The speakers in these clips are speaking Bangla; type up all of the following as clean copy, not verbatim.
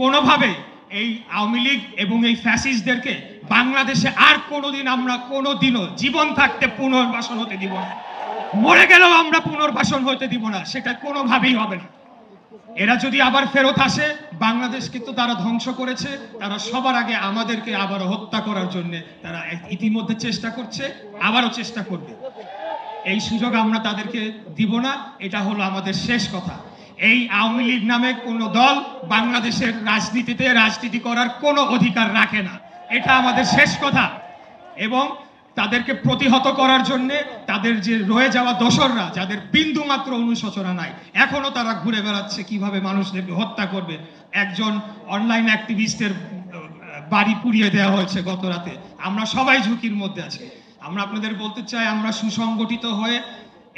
কোনোভাবে এই আওয়ামী লীগ এবং এই ফ্যাসিস্টদেরকে বাংলাদেশে আর কোনোদিন আমরা কোনোদিনও জীবন থাকতে পুনর্বাসন হতে দিব না, মরে গেলেও আমরা পুনর্বাসন হতে দিব না, সেটা কোনোভাবেই হবে না। এরা যদি আবার ফেরত আসে, বাংলাদেশকে তো তারা ধ্বংস করেছে, তারা সবার আগে আমাদেরকে আবার হত্যা করার জন্য তারা ইতিমধ্যে চেষ্টা করছে, আবারও চেষ্টা করবে। এই সুযোগ আমরা তাদেরকে দিব না, এটা হলো আমাদের শেষ কথা। এই আওয়ামী লীগ নামে কোনো দল বাংলাদেশের রাজনীতিতে রাজনীতি করার কোনো অধিকার রাখে না, এটা আমাদের শেষ কথা। এবং তাদেরকে প্রতিহত করার জন্য তাদের যে রয়ে যাওয়া দোসররা, যাদের বিন্দু মাত্র অনুশোচনা নাই, এখনো তারা ঘুরে বেড়াচ্ছে কিভাবে মানুষদেরকে হত্যা করবে। একজন অনলাইন অ্যাক্টিভিস্টের বাড়ি পুড়িয়ে দেওয়া হয়েছে গত রাতে। আমরা সবাই ঝুঁকির মধ্যে আছি। আমরা আপনাদের বলতে চাই, আমরা সুসংগঠিত হয়ে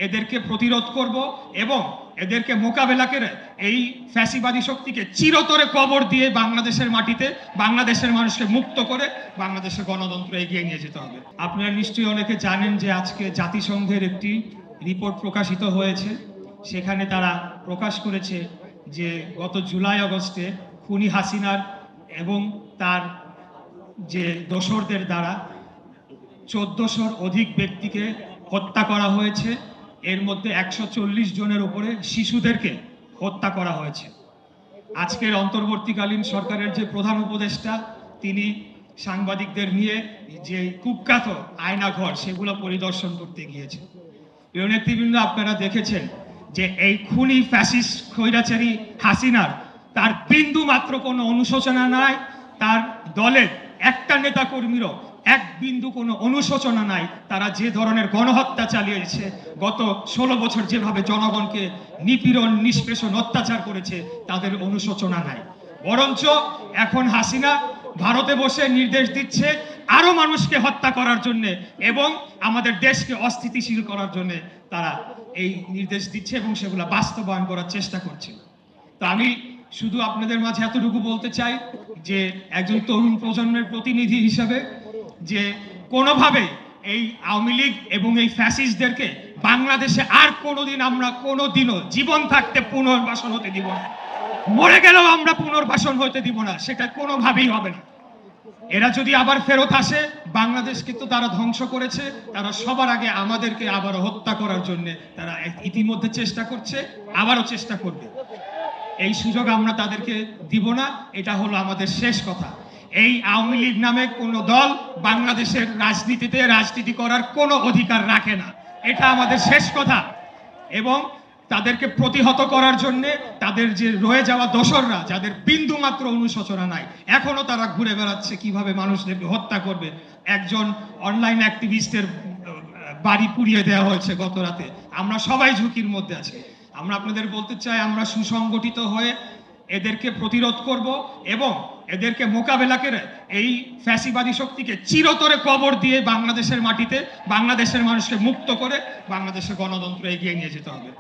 এদেরকে প্রতিরোধ করব এবং এদেরকে মোকাবেলা করে এই ফ্যাসিবাদী শক্তিকে চিরতরে কবর দিয়ে বাংলাদেশের মাটিতে বাংলাদেশের মানুষকে মুক্ত করে বাংলাদেশের গণতন্ত্র এগিয়ে নিয়ে যেতে হবে। আপনারা নিশ্চয়ই অনেকে জানেন যে আজকে জাতিসংঘের একটি রিপোর্ট প্রকাশিত হয়েছে। সেখানে তারা প্রকাশ করেছে যে গত জুলাই আগস্টে খুনি হাসিনার এবং তার যে দোসরদের দ্বারা 1400-র অধিক ব্যক্তিকে হত্যা করা হয়েছে। এর মধ্যে 140 জনের উপরে শিশুদেরকে হত্যা করা হয়েছে। আজকের অন্তর্বর্তীকালীন সরকারের যে প্রধান উপদেষ্টা, তিনি সাংবাদিকদের নিয়ে যে কুখ্যাত আয়নাঘর সেগুলো পরিদর্শন করতে গিয়েছেন। প্রিয় নেতৃবৃন্দ, আপনারা দেখেছেন যে এই খুনি ফ্যাসিস্ট খৈরাচারী হাসিনার তার বিন্দু মাত্র কোনো অনুশোচনা নাই, তার দলের একটা নেতা কর্মীরও এক বিন্দু কোনো অনুশোচনা নাই। তারা যে ধরনের গণহত্যা চালিয়েছে, গত 16 বছর যেভাবে জনগণকে নিপীড়ন, নিষ্পেষণ, অত্যাচার করেছে, তাদের অনুশোচনা নাই। বরঞ্চ এখন হাসিনা ভারতে বসে নির্দেশ দিচ্ছে আরো মানুষকে হত্যা করার জন্য এবং আমাদের দেশকে অস্থিতিশীল করার জন্য তারা এই নির্দেশ দিচ্ছে এবং সেগুলো বাস্তবায়ন করার চেষ্টা করছে। তো আমি শুধু আপনাদের মাঝে এতটুকু বলতে চাই যে একজন তরুণ প্রজন্মের প্রতিনিধি হিসেবে, যে কোনোভাবে এই আওয়ামী লীগ এবং এই ফ্যাসিস্টদেরকে বাংলাদেশে আর কোনোদিন আমরা কোনোদিনও জীবন থাকতে পুনর্বাসন হতে দিব না, মরে গেলেও আমরা পুনর্বাসন হতে দিব না, সেটা কোনোভাবেই হবে না। এরা যদি আবার ফেরত আসে, বাংলাদেশকে তো তারা ধ্বংস করেছে, তারা সবার আগে আমাদেরকে আবার হত্যা করার জন্য তারা ইতিমধ্যে চেষ্টা করছে, আবারও চেষ্টা করবে। এই সুযোগ আমরা তাদেরকে দিব না, এটা হলো আমাদের শেষ কথা। এই আওয়ামী লীগ নামে কোনো দল বাংলাদেশের রাজনীতিতে রাজনীতি করার কোনো অধিকার রাখে না, এটা আমাদের শেষ কথা। এবং তাদেরকে প্রতিহত করার জন্য তাদের যে রয়ে যাওয়া দোসররা, যাদের বিন্দু মাত্র অনুশোচনা নাই, এখনো তারা ঘুরে বেড়াচ্ছে কিভাবে মানুষদেরকে হত্যা করবে। একজন অনলাইন অ্যাক্টিভিস্টের বাড়ি পুড়িয়ে দেওয়া হয়েছে গত রাতে। আমরা সবাই ঝুঁকির মধ্যে আছি। আমরা আপনাদের বলতে চাই, আমরা সুসংগঠিত হয়ে এদেরকে প্রতিরোধ করব এবং এদেরকে মোকাবেলা করে এই ফ্যাসিবাদী শক্তিকে চিরতরে কবর দিয়ে বাংলাদেশের মাটিতে বাংলাদেশের মানুষকে মুক্ত করে বাংলাদেশের গণতন্ত্র এগিয়ে নিয়ে যেতে হবে।